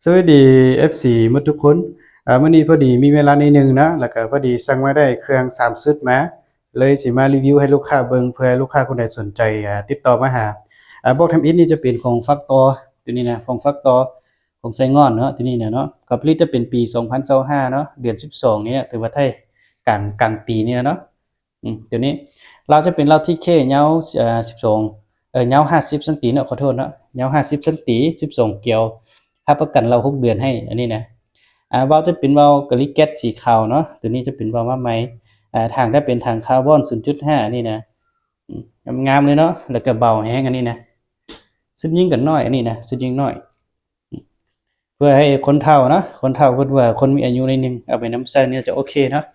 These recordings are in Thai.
สวัสดี FC หมดทุกคนมื้อนี้พอดีมีเวลานิดหนึ่งนะแล้วก็พอดีสั่งมาได้เครื่อง3ชุดมาเลยสิมารีวิวให้ลูกค้าเบิ่งเพื่อลูกค้าคนใดสนใจติดต่อมาหาบอกทำอิฐนี่จะเป็นของฟักตอตัวนี้นะของฟักตอของไส้งอนเนาะตัวนี้เนี่ยเนาะก็ผลิตจะเป็นปี2025เนาะเดือน12นี้ถือว่าไทยกลางปีนี้เนาะตัวนี้เราจะเป็นเราที่เคยาว12ยาว50เซนติเนาะขอโทษเนาะยาว50เซนติ12เกลียวรับประกันเรา6เดือนให้อันนี้นะวาล์วจะเป็นวาล์วกลิแก๊สสีขาวเนาะตัวนี้จะเป็นวาล์วมาใหม่ทางถ้าเป็นทางคาร์บอน 0.5 นี่นะงามๆเลยเนาะแล้วก็เบาแฮงอันนี้นะสุดยิ่งกันน้อยอันนี้นะสุดยิ่งน้อยเพื่อให้คนเฒ่าเนาะคนเฒ่าเพิ่นว่าคนมีอายุหน่อยนึงเอาไปน้ำใส่เนี่ยจะโอเคเนาะ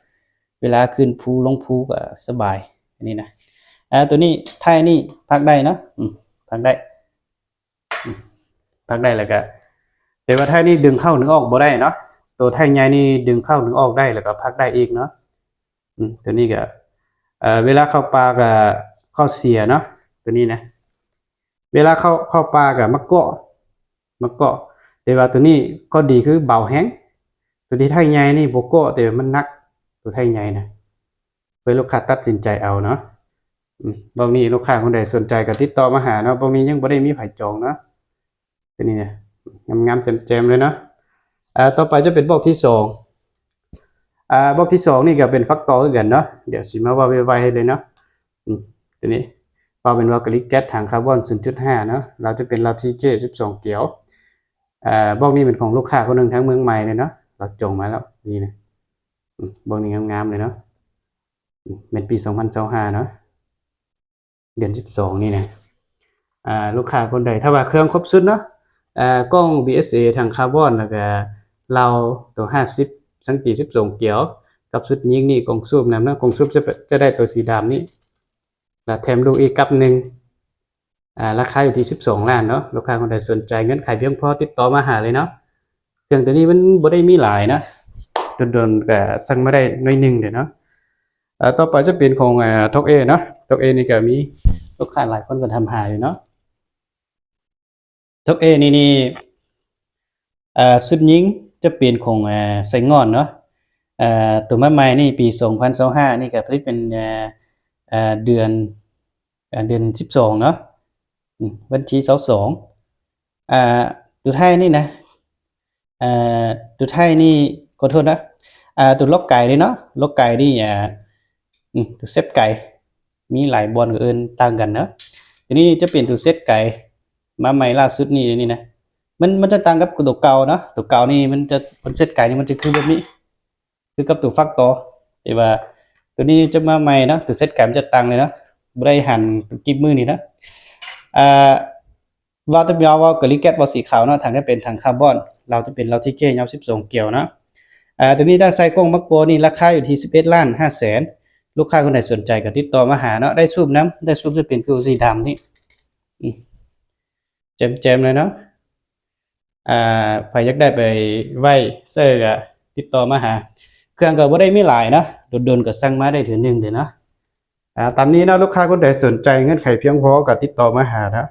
เวลาขึ้นภูลงภูก็สบายอันนี้นะตัวนี้ท้ายนี่พักได้เนาะพักได้แล้วก็แต่ว่าท้ายนี่ดึงเข้าดึงออกบ่ได้เนาะตัวท้ายใหญ่นี่ดึงเข้าดึงออกได้แล้วก็พักได้อีกเนาะตัวนี้ก็เวลาเข้าปลาก็ข้อเสียเนาะตัวนี้นะเวลาเข้าปลาก็มักเกาะแต่ว่าตัวนี้ก็ดีคือเบาแฮงตัวที่ท้ายใหญ่นี่บ่เกาะแต่มันหนักตัวท้ายใหญ่นะเพื่อลูกค้าตัดสินใจเอาเนาะบางนี้ลูกค้าคนใดสนใจก็ติดต่อมาหาเนาะบางนี้ยังบ่ได้มีไผจองเนาะตัวนี้นะงามๆแจ่มๆเลยเนาะต่อไปจะเป็นบล็อกที่2บล็อกที่2นี่ก็เป็นฟักตอคือกันเนาะเดี๋ยวสิมาว่าไวๆให้เลยเนาะตัวนี้ว่าเป็นวาล์วกลิแก๊สถังคาร์บอน 0.5 เนาะเราจะเป็นเราที่เค12เกียวบล็อกนี้เป็นของลูกค้าคนนึงทั้งเมืองใหม่เลยเนาะเราจงมาแล้วนี่นะบล็อกนี้งามๆเลยเนาะเป็นปี2025เนาะเดือน12นี่นะลูกค้าคนใดถ้าว่าเครื่องครบสุดเนาะกล้อง BSA ทางคาร์บอนแล้วก็เราตัว50สังกี12เกียวกับสุดยิงนี่กล่องซูบนำนะกล่องซูบจะได้ตัวสีดำนี่แล้วแถมดูอีกกับนึงราคาอยู่ที่12ล้านเนาะลูกค้าคนใดสนใจเงื่อนไขเพียงพอติดต่อมาหาเลยเนาะเครื่องตัวนี้มันบ่ได้มีหลายนะโดนๆก็สั่งมาได้น้อยนึงเด้เนาะต่อไปจะเป็นของท็อกเอเนาะท็อกเอนี่ก็มีลูกค้าหลายคนก็ทำหาอยู่เนาะท็อกเอนี่สุดยิงจะเป็นของไส้งอนเนาะตัวใหม่นี่ปี2025นี่ก็ผลิตเป็นเดือน12เนาะวันที่22ตัวไทยนี่นะตัวไทยนี่ขอโทษนะตัวล็อกไก่นี่เนาะล็อกไก่นี่ตัวเซฟไก่มีหลายบอลกับอื่นต่างกันเนาะทีนี้จะเปลี่ยนตัวเซตไก่มาใหม่ล่าสุดนี่นะมันจะต่างกับตัวเก่าเนาะตัวเก่านี่มันเซตไก่นี่มันจะคือแบบนี้คือกับตัวฟักตอแต่ว่าตัวนี้จะมาใหม่นะตัวเซตไก่มันจะต่างเลยนะบ่ได้หั่นกิ๊บมือนี่นะวาล์วจะเป็นวาล์วกลิแก๊สวาล์วสีขาวเนาะทางนี้เป็นทางคาร์บอนเราจะเป็นเราที่เก้ยาว12เกี่ยวนะตัวนี้ด้านไซกล้องมักโปรนี่ราคาอยู่ที่11,500,000ลูกค้าคนไหนสนใจก็ติดต่อมาหาเนาะได้ซูบได้ซูบจะเป็นคือสีดำนี่แจ่มๆเลยเนาะใครอยากได้ไปไว้เสื้อก็ติดต่อมาหาเครื่องก็บ่ได้มีหลายนะโดนๆก็สั่งมาได้เถื่อนึงเด้อเนาะตามนี้นะลูกค้าคนใดสนใจเงื่อนไขเพียงพอก็ติดต่อมาหานะ